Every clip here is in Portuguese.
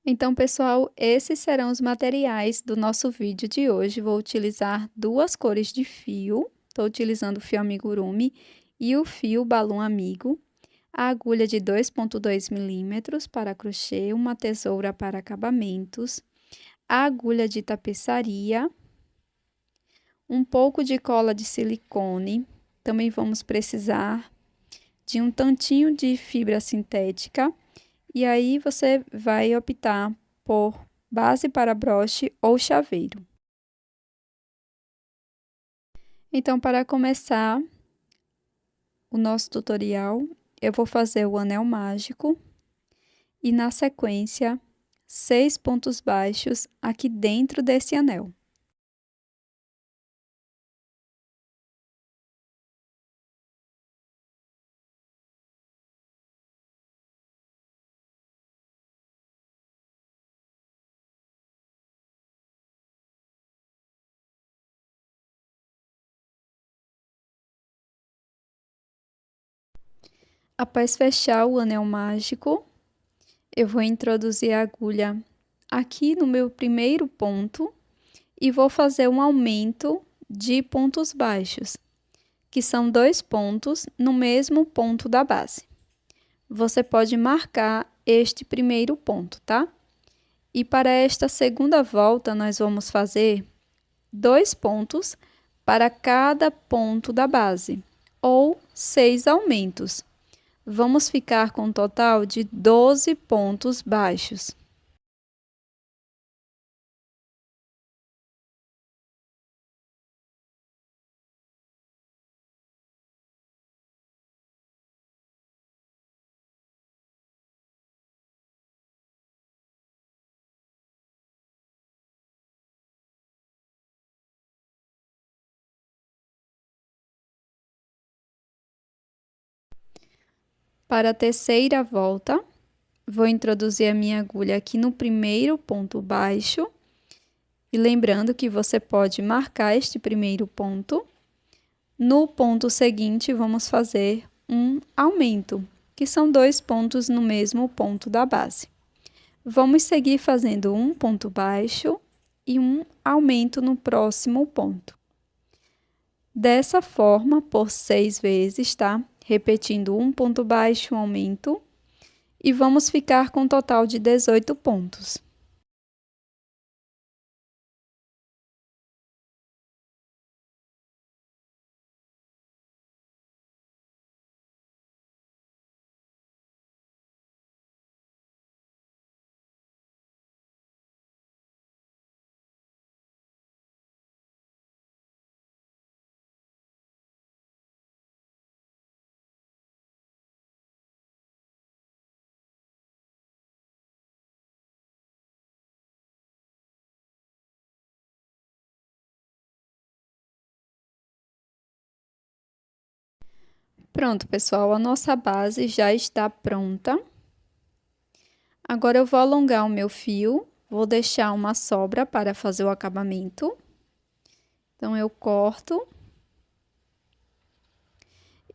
Então, pessoal, esses serão os materiais do nosso vídeo de hoje. Vou utilizar duas cores de fio. Estou utilizando o fio amigurumi e o fio balão amigo. A agulha de 2,2 milímetros para crochê, uma tesoura para acabamentos, a agulha de tapeçaria, um pouco de cola de silicone. Também vamos precisar de um tantinho de fibra sintética. E aí você vai optar por base para broche ou chaveiro. Então, para começar o nosso tutorial, eu vou fazer o anel mágico e, na sequência, 6 pontos baixos aqui dentro desse anel. Após fechar o anel mágico, eu vou introduzir a agulha aqui no meu primeiro ponto e vou fazer um aumento de pontos baixos, que são 2 pontos no mesmo ponto da base. Você pode marcar este primeiro ponto, tá? E para esta segunda volta, nós vamos fazer 2 pontos para cada ponto da base, ou 6 aumentos. Vamos ficar com um total de 12 pontos baixos. Para a terceira volta, vou introduzir a minha agulha aqui no primeiro ponto baixo. E lembrando que você pode marcar este primeiro ponto. No ponto seguinte, vamos fazer um aumento, que são 2 pontos no mesmo ponto da base. Vamos seguir fazendo um ponto baixo e um aumento no próximo ponto. Dessa forma, por 6 vezes, tá? Repetindo um ponto baixo, um aumento, e vamos ficar com um total de 18 pontos. Pronto, pessoal, a nossa base já está pronta. Agora eu vou alongar o meu fio, vou deixar uma sobra para fazer o acabamento. Então, eu corto.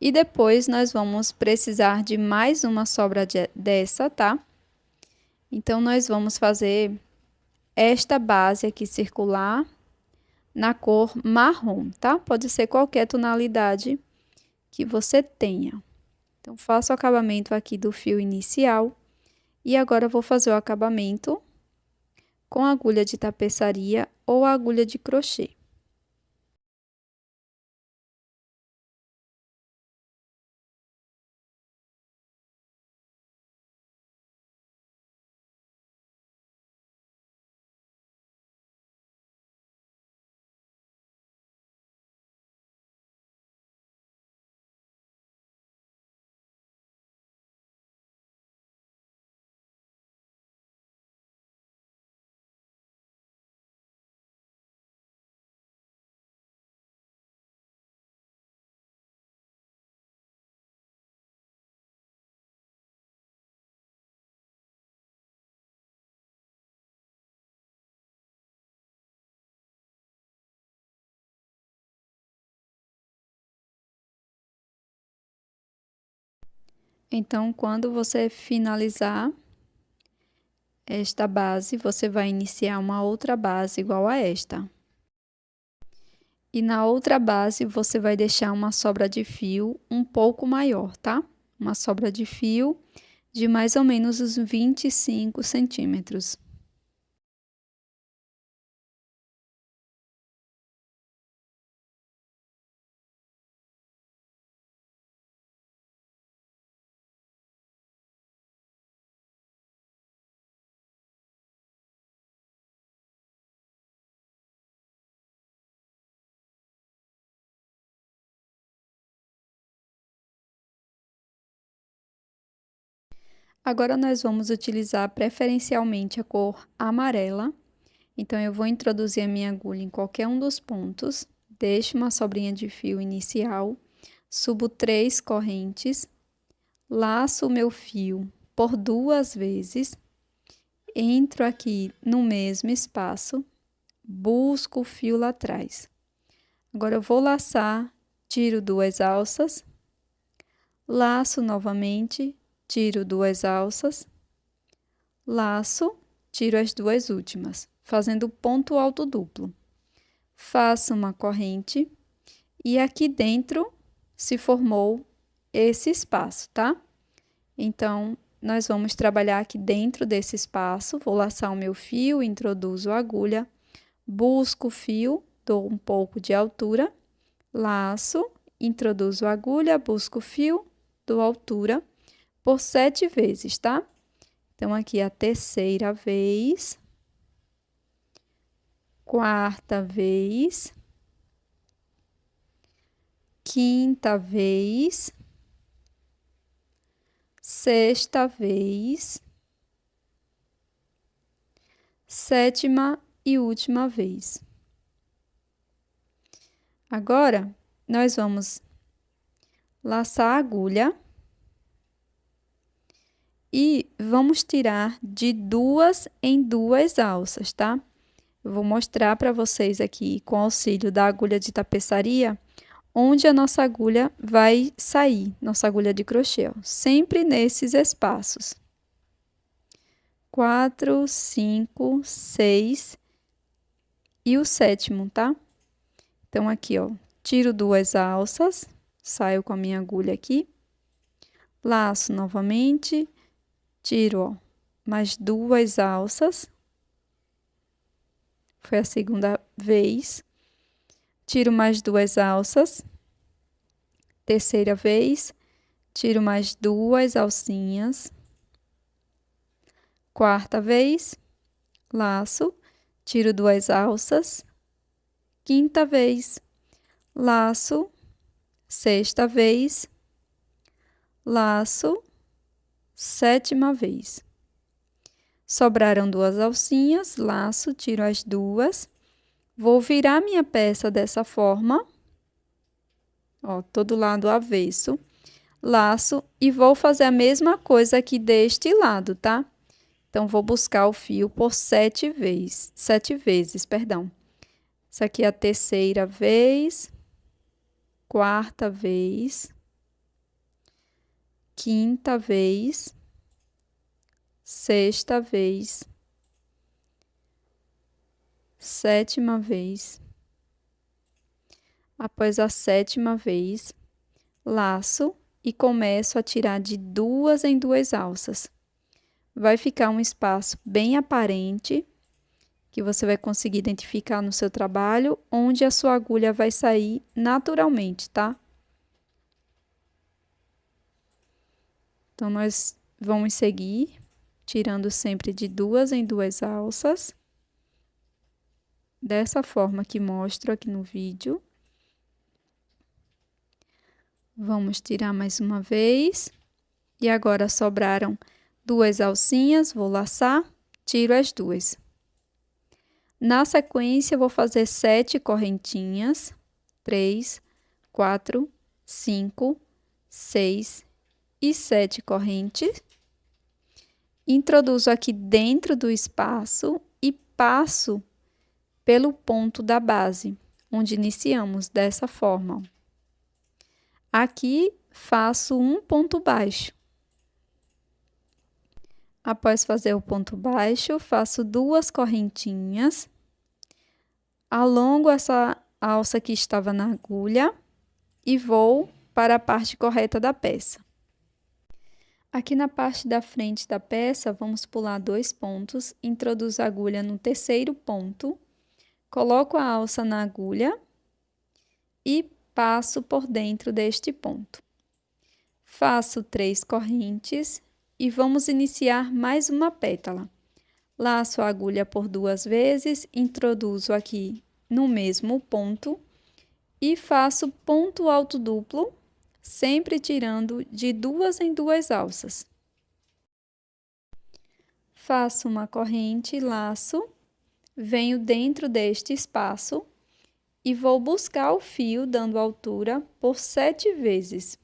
E depois, nós vamos precisar de mais uma sobra dessa, tá? Então, nós vamos fazer esta base aqui circular na cor marrom, tá? Pode ser qualquer tonalidade que você tenha. Então, faço o acabamento aqui do fio inicial. E agora, eu vou fazer o acabamento com agulha de tapeçaria ou agulha de crochê. Então, quando você finalizar, esta base, você vai iniciar uma outra base igual a esta. E na outra base, você vai deixar uma sobra de fio um pouco maior, tá? Uma sobra de fio de mais ou menos uns 25 centímetros. Agora, nós vamos utilizar preferencialmente a cor amarela. Então, eu vou introduzir a minha agulha em qualquer um dos pontos, deixo uma sobrinha de fio inicial, subo 3 correntes, laço o meu fio por 2 vezes, entro aqui no mesmo espaço, busco o fio lá atrás. Agora, eu vou laçar, tiro 2 alças, laço novamente, tiro 2 alças, laço, tiro as 2 últimas, fazendo ponto alto duplo. Faço uma corrente e aqui dentro se formou esse espaço, tá? Então, nós vamos trabalhar aqui dentro desse espaço. Vou laçar o meu fio, introduzo a agulha, busco o fio, dou um pouco de altura, laço, introduzo a agulha, busco o fio, dou altura por 7 vezes, tá? Então, aqui a terceira vez, quarta vez, quinta vez, sexta vez, sétima e última vez. Agora, nós vamos laçar a agulha e vamos tirar de 2 em 2 alças, tá? Eu vou mostrar para vocês aqui, com auxílio da agulha de tapeçaria, onde a nossa agulha vai sair, nossa agulha de crochê, ó, sempre nesses espaços. 4, 5, 6 e o sétimo, tá? Então, aqui, ó, tiro 2 alças, saio com a minha agulha aqui, laço novamente, tiro, ó, mais 2 alças, foi a segunda vez, tiro mais 2 alças, terceira vez, tiro mais 2 alcinhas, quarta vez, laço, tiro 2 alças, quinta vez, laço, sexta vez, laço, sétima vez. Sobraram 2 alcinhas, laço, tiro as 2, vou virar minha peça dessa forma, ó, todo lado avesso, laço e vou fazer a mesma coisa aqui deste lado, tá? Então, vou buscar o fio por 7 vezes, perdão. Isso aqui é a terceira vez, quarta vez, quinta vez, sexta vez, sétima vez. Após a sétima vez, laço e começo a tirar de 2 em 2 alças. Vai ficar um espaço bem aparente, que você vai conseguir identificar no seu trabalho, onde a sua agulha vai sair naturalmente, tá? Então, nós vamos seguir, tirando sempre de 2 em 2 alças, dessa forma que mostro aqui no vídeo. Vamos tirar mais uma vez. E agora sobraram 2 alcinhas, vou laçar, tiro as 2. Na sequência, vou fazer 7 correntinhas, 3, 4, 5, 6 e 7 correntes. Introduzo aqui dentro do espaço e passo pelo ponto da base, onde iniciamos dessa forma. Aqui faço um ponto baixo. Após fazer o ponto baixo, faço 2 correntinhas, alongo essa alça que estava na agulha e vou para a parte correta da peça. Aqui na parte da frente da peça, vamos pular 2 pontos, introduzo a agulha no terceiro ponto, coloco a alça na agulha e passo por dentro deste ponto. Faço 3 correntes e vamos iniciar mais uma pétala. Laço a agulha por 2 vezes, introduzo aqui no mesmo ponto e faço ponto alto duplo, sempre tirando de 2 em 2 alças. Faço uma corrente, laço, venho dentro deste espaço e vou buscar o fio dando altura por 7 vezes.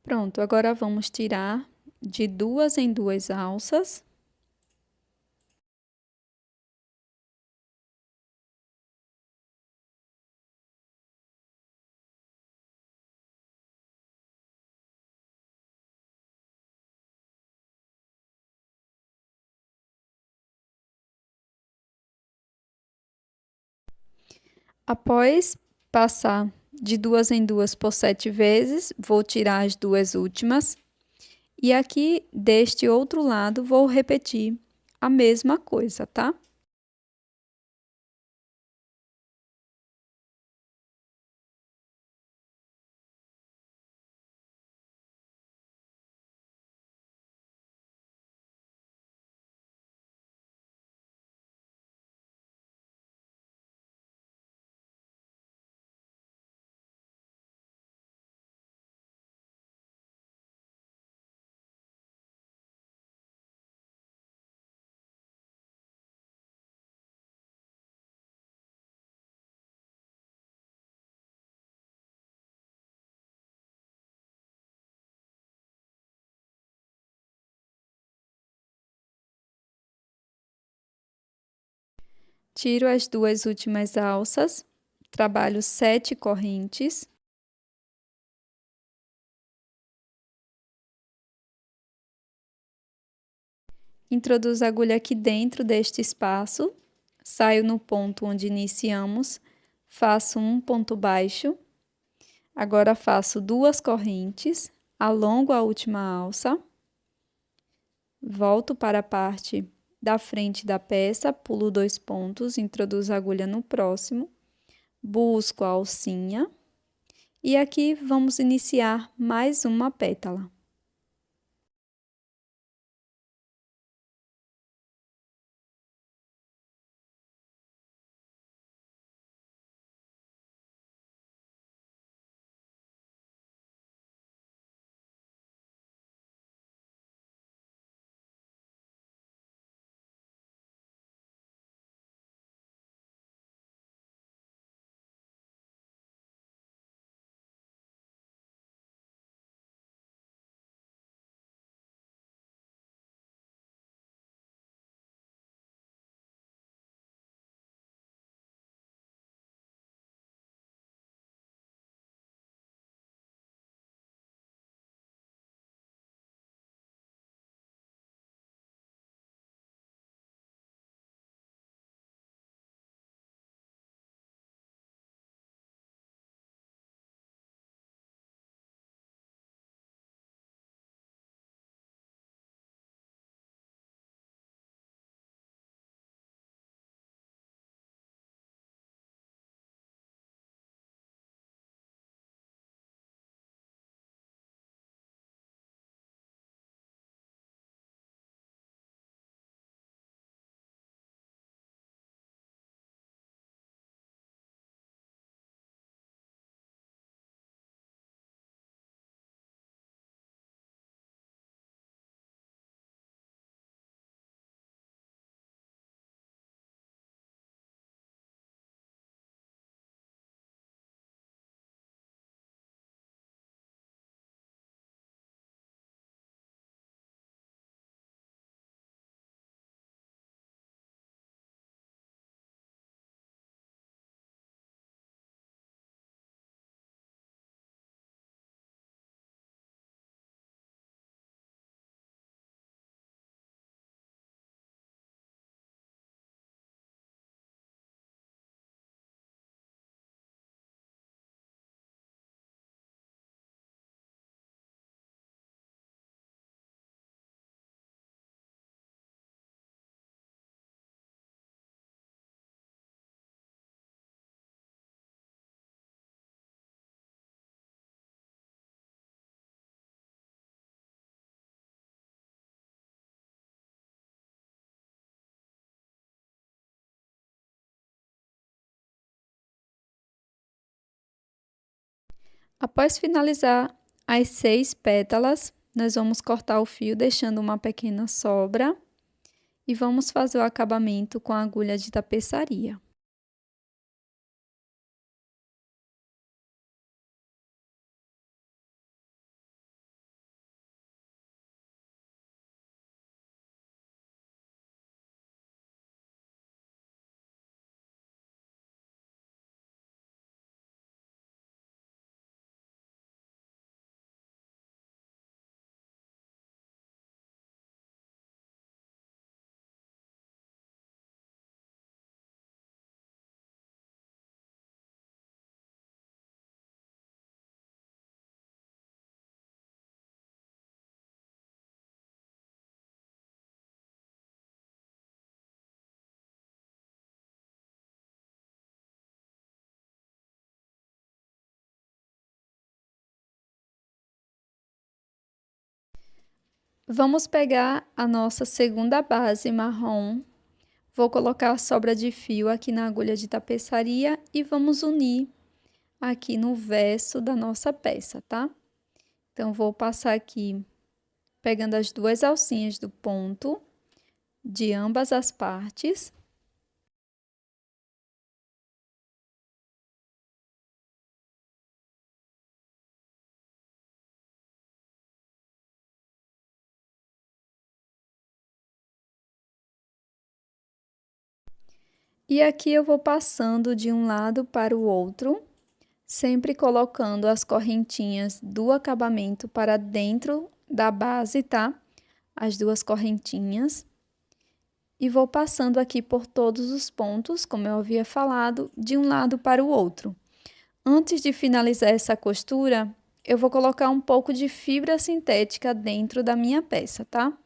Pronto, agora vamos tirar de 2 em 2 alças. Após passar de 2 em 2 por 7 vezes, vou tirar as 2 últimas. E aqui, deste outro lado, vou repetir a mesma coisa, tá? Tiro as 2 últimas alças, trabalho 7 correntes. Introduzo a agulha aqui dentro deste espaço, saio no ponto onde iniciamos, faço um ponto baixo. Agora faço 2 correntes, alongo a última alça, volto para a parte da frente da peça, pulo 2 pontos, introduzo a agulha no próximo, busco a alcinha e aqui vamos iniciar mais uma pétala. Após finalizar as 6 pétalas, nós vamos cortar o fio deixando uma pequena sobra e vamos fazer o acabamento com a agulha de tapeçaria. Vamos pegar a nossa segunda base marrom. Vou colocar a sobra de fio aqui na agulha de tapeçaria e vamos unir aqui no verso da nossa peça, tá? Então, vou passar aqui, pegando as 2 alcinhas do ponto de ambas as partes. E aqui eu vou passando de um lado para o outro, sempre colocando as correntinhas do acabamento para dentro da base, tá? As 2 correntinhas. E vou passando aqui por todos os pontos, como eu havia falado, de um lado para o outro. Antes de finalizar essa costura, eu vou colocar um pouco de fibra sintética dentro da minha peça, tá?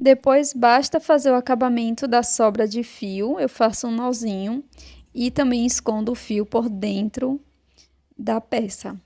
Depois, basta fazer o acabamento da sobra de fio. Eu faço um nozinho e também escondo o fio por dentro da peça.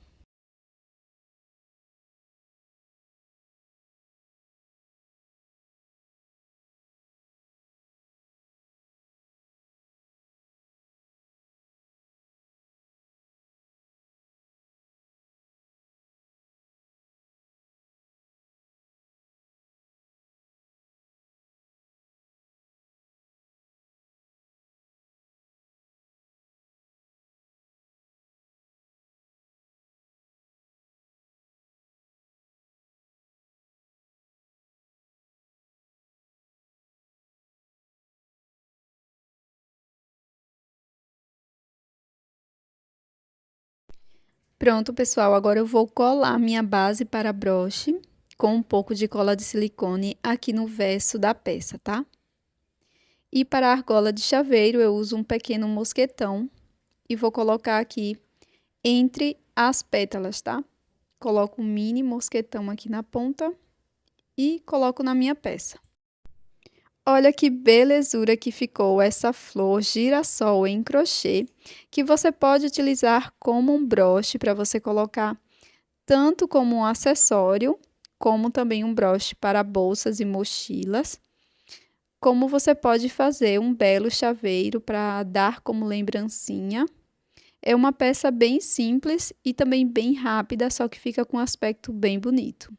Pronto, pessoal, agora eu vou colar minha base para broche com um pouco de cola de silicone aqui no verso da peça, tá? E para a argola de chaveiro, eu uso um pequeno mosquetão e vou colocar aqui entre as pétalas, tá? Coloco um mini mosquetão aqui na ponta e coloco na minha peça. Olha que belezura que ficou essa flor girassol em crochê, que você pode utilizar como um broche para você colocar tanto como um acessório, como também um broche para bolsas e mochilas. Como você pode fazer um belo chaveiro para dar como lembrancinha. É uma peça bem simples e também bem rápida, só que fica com um aspecto bem bonito.